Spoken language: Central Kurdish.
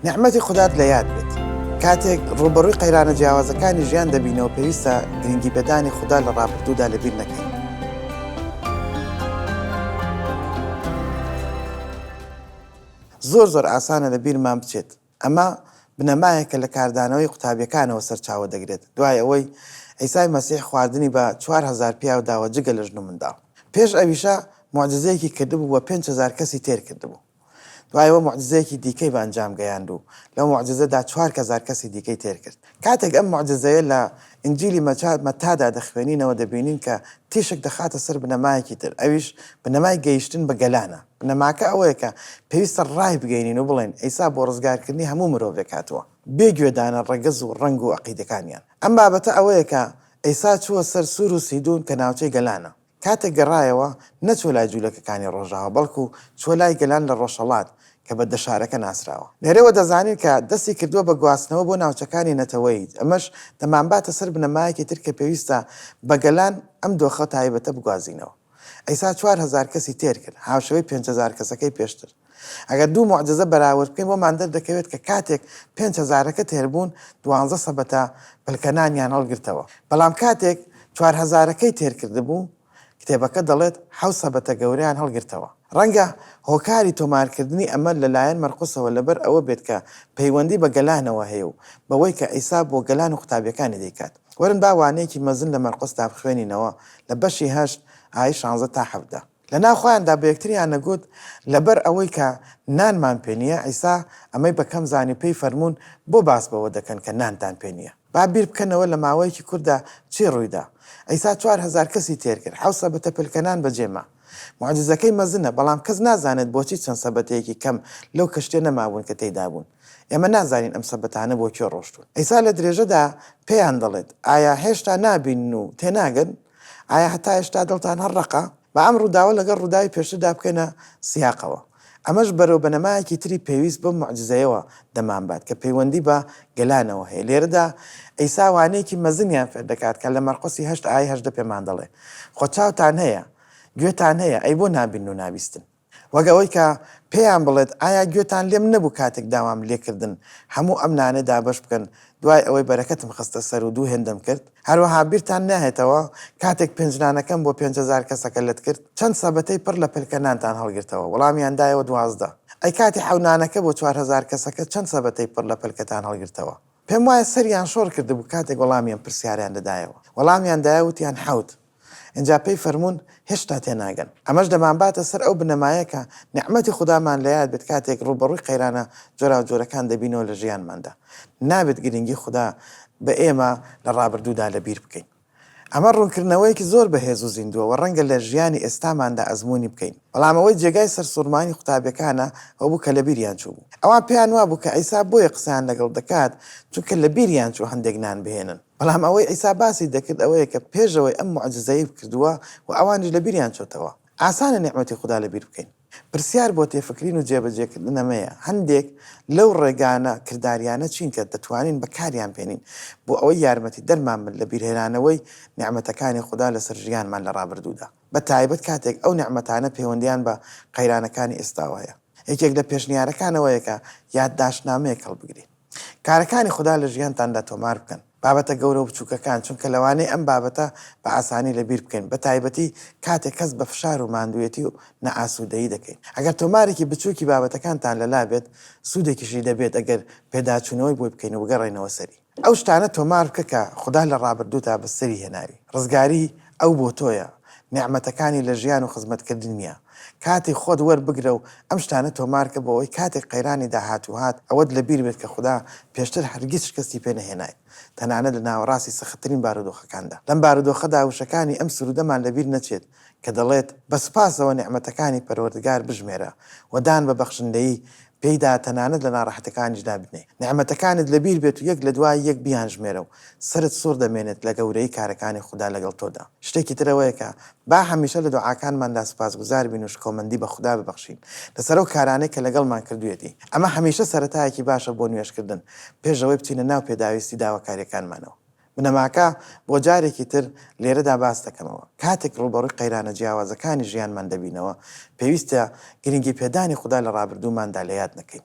نعمەتی خودات لە یاد بێت. کاتێک ڕوبەڕووی قەیرانە جیاوازەکانی ژیان دەبینەوە پێویستە گرنگی پێدانی خوددا لە ڕابردوودا لەبیر نەکەین. زۆر ئاسانە لە بیرمان بچێت. ئەمە بنەمایەکە لە کاردانەوەی قوتابیەکانەوە سەرچاوە دەگرێت. دوای ئەوەی عیسای مەسیح خواردنی بە 4000 پیاو داوە جگە لە ژن و منداڵ. پێش ئەویشە موعجزەیەکی کردبوو بە 5000 کەسی تێر کردبوو. دوایەوە موعجزەیەکی دیکەی بە ئەنجام گەیاند و لەو موعجزەدا 4000 کەسی دیکەی تێر کرد. کاتێک ئەم موعجزەیە لە ئینجیلی مەتادا دەخوێنینەوە دەبینین کە تیشک دەخاتە سەر بنەمایەکی تر، ئەویش بنەمای گەیشتن بە گەلانە. بنەماکە ئەوەیە کە پێویستە ڕای بگەینین و بڵێن ئەیسا بۆ ڕزگارکردنی هەموو مرۆڤێک هاتووە، بێگوێدانە ڕەگەز و ڕەنگ و عەقیدەکانیان. ئەم بابەتە ئەوەیە کە ئەیسا چووە سەر سوور و سیدون کە ناوچەی گەلانە. کاتێک گەڕایەوە نەچوە لای جوولەکەکانی ڕۆژاوە، بەڵکو چوە لای گەلان لە ڕۆژهەڵات کە بە دەشارەکە ناسراوە. لێرەوە دەزانین کە دەستی کردووە بە گواستنەوە بۆ ناوچەکانی نەتەوەیت. ئەمەش دەمانباتە سەر بنەمایەکی تر کە پێویستە بە گەلان ئەم دۆخە تایبەتە بگوازینەوە. ئەیسا 4000 کەسی تێر کرد، هاوشەوەی 5000 کەسەکەی پێشتر. ئەگەر دوو موعجزە بەراورد بکەین بۆمان دەردەکەوێت کە کاتێک 5000ەکە تێربوون 12 سەبەتە پلکەنانیان هەڵگرتەوە. بەڵام کاتێک 4000ەکەی تێر کردبوو کتێبەکە دەڵێت 7 سەبەتە گەوریان هەڵگرتەوە. ڕەنگە هۆکاری تۆمارکردنی ئەمە لەلایەن مەرقوسەوە لەبەر ئەوە بێت کە پەیوەندی بە گەلانەوە هەیە و بەوەی کە ئەیسا بۆ گەلان و قوتابیەکانی دەیکات. وەرن با وانەیەکی مەزن لە مەرقوسدا بخوێنینەوە لە بەشی 8 ئای 16 تا 17. لە ناوخۆیاندا بە یەکتریان نەگوت لەبەر ئەوەی کە نانمان پێ نییە، ئەیسا ئەمەی بەکەم زانی پێی فەرموون بۆ باس بەوە دەکەن کە نانتان پێ نییە. با بیر بکەنەوە لە ماوەیەکی کووردا چی ڕوویدا. ئەیسا 4000 کەسی تێر کرد، 7 سەبەتە پلکەنان بەجێما. موعجزەکەی مەزنە، بەڵام کەس نازانێت بۆچی چەند سەبەتەیەکی کەم لەو کەشتێ نەمابوون کە تێیدا بوون. ئێمە نازانین ئەم سەبەتانە بۆ کوێ ڕۆشتون. ئەیسا لە درێژەدا پێیان دەڵێت ئایا هێشتا نابین و تێناگەن؟ ئایا هەتا هێشتا دڵتان هەڕەقە؟ بە ئەم ڕووداوە لەگەڵ ڕووداوی پێشتردا بکەنە سیاقەوە. ئەمەش بەرەو بنەمایەکی تری پێویست بە موعجزەیەوە دەمانبات کە پەیوەندی بە گەلانەوە هەیە. لێرەدا ئەیسا وانەیەکی مەزنیان فێر دەکات کە لە مەرقوسی 8 ئای 8 پێمان دەڵێ خۆ چاوتان هەیە، گوێتان هەیە، ئەی بۆ نابین و نابیستن. وەک ئەوەی کە پێیان بڵێت ئایا گوێتان لێم نەبوو کاتێک داوام لێکردن هەموو ئەم نانەدا بەش بکەن، دوای ئەوەی بەرەکەتم خستە سەر و دوو هێندەم کرد. هەروەها بیرتان ناهێتەوە کاتێک پێنجنانەکەم بۆ 5000 کەسەکە لەت کرد چەند سەبەتەی پڕ لە پلکەنانتان هەڵگرتەوە، وەڵامیاندایەوە 12. ئەی کاتی حەونانەکە بۆ 4000 کەسەکە چەند سەبەتەی پڕ لە پلکەتان هەڵگرتەوە. پێم وایە سەریان شۆڕ کردبوو کاتێک وەڵامیان پرسیاریان دەدایەوە. وەڵامیاندایە وتیان 7. اینجا پێی فەرموون هێشتا تێناگەن. ئەمەش دەمانباتە سەر ئەو بنەمایەکە نعمەتی خودامان لە یاد بێت کاتێک ڕوبەڕووی قەیرانە جۆرا و جۆرەکان دەبینەوە لە ژیانماندا. نابێت گرنگی خوددا بە ئێمە لە ڕابردوودا لەبیر بکەین. ئەمە ڕوونکردنەوەیەکی زۆر بەهێز و زیندووە و ڕەنگە لە ژیانی ئێستاماندا ئەزموونی بکەین. بەڵام ئەوەی جێگای سەر سوورمانی قوتابیەکانە ئەو بوو کە لە بیریان چوو بوو. ئەوان پێیان وا بوو کە ئەیسا بۆیە قسەیان لەگەڵ دەکات چونکە لە بیریان چوو هەندێک نان بهێنن. بەڵام ئەوەی ئەیسا باسی دەکرد ئەوەیە کە پێشەوەی ئەم موعجزەیە کردووە و ئەوانش لە بیریان چۆتەوە. ئاسانە نعمەتی خوددا لەبیر بکەین. پرسیار بۆ تێفکرین و جێبەجێکردن ئەمەیە. هەندێک لەو ڕێگانە کرداریانە چین کە دەتوانین بەکاریان پێنین بۆ ئەوەی یارمەتی دەرمان بن لە بیرهێنانەوەی نعمەتەکانی خوددا لەسەر ژیانمان لە ڕابردوودا. بە تایبەت کاتێک ئەو نعمەتانە پەیوەندیان بە قەیرانەکانی ئێستاوە هەیە. یەکێک لە پێشنیارەکانەوەیە کە یادداشتنامەیەک هەڵبگرین. کارەکانی خوددا لە ژیانتاندا تۆمار بکەن. بابەتە گەورە و بچووکەکان، چونکە لەوانەیە ئەم بابەتە بە ئاسانی لەبیر بکەین، بە تایبەتی کاتێک کەس بە فشار و ماندوویەتی و نەئاسوودەیی دەکەین. ئەگەر تۆمارێکی بچووکی بابەتەکانتان لەلا بێت سوودێکیشی دەبێت ئەگەر پێداچوونەوەی بۆی بکەین و بگەڕێنەوە سەری. ئەو شتانە تۆمار بکە کە خوددا لە ڕابردووتا بەسەری هێناوی. ڕزگاری ئەو بۆ تۆیە، نعمەتەکانی لە ژیان و خزمەتکردن نییە. کاتی خۆت وەربگرە و ئەم شتانە تۆمارکە بۆەوەی کاتێک قەیرانی داهاتوهات ئەوەت لەبیر بێت کە خوددا پێشتر هەرگیز کەسی پێ نەهێنایت، تەنانەت لە ناوەڕاستی سەختترین بارودۆخەکاندا. لەم بارودۆخەدا وشەکانی ئەم سرودەمان لەبیر نەچێت کە دەڵێت بە سوپاسەوە نعمەتەکانی پەروەردگار بژمێرە وەدان بە بەخشندەیی پێیدا تەنانەت لە ناڕەحەتەکانیشدا بنێ. نعمەتەکانت لەبیر بێت و یەک لە دوای یەک بیانژمێرە و سرت سوور دەمێنێت لە گەورەی کارەکانی خوددا لەگەڵ تۆدا. شتێکی ترەوەیە کە با هەمیشە لە دوعاکانماندا سوپاسگوزار بین و شکۆمەندی بە خوددا ببەخشین لەسەر ئەو کارانەی کە لەگەڵمان کردوێتی. ئەمە هەمیشە سەرەتایەکی باشە بۆ نوێشکردن پێشەوەی بچینە ناو پێداویستی داواکاریەکانمانەوە. بنەماکە بۆ جارێکی تر لێرەدا باس دەکەمەوە. کاتێک ڕوبەڕووی قەیرانە جیاوازەکانی ژیانمان دەبینەوە پێویستە گرنگی پێدانی خوددا لە ڕابردووماندا لە یاد نەکەین.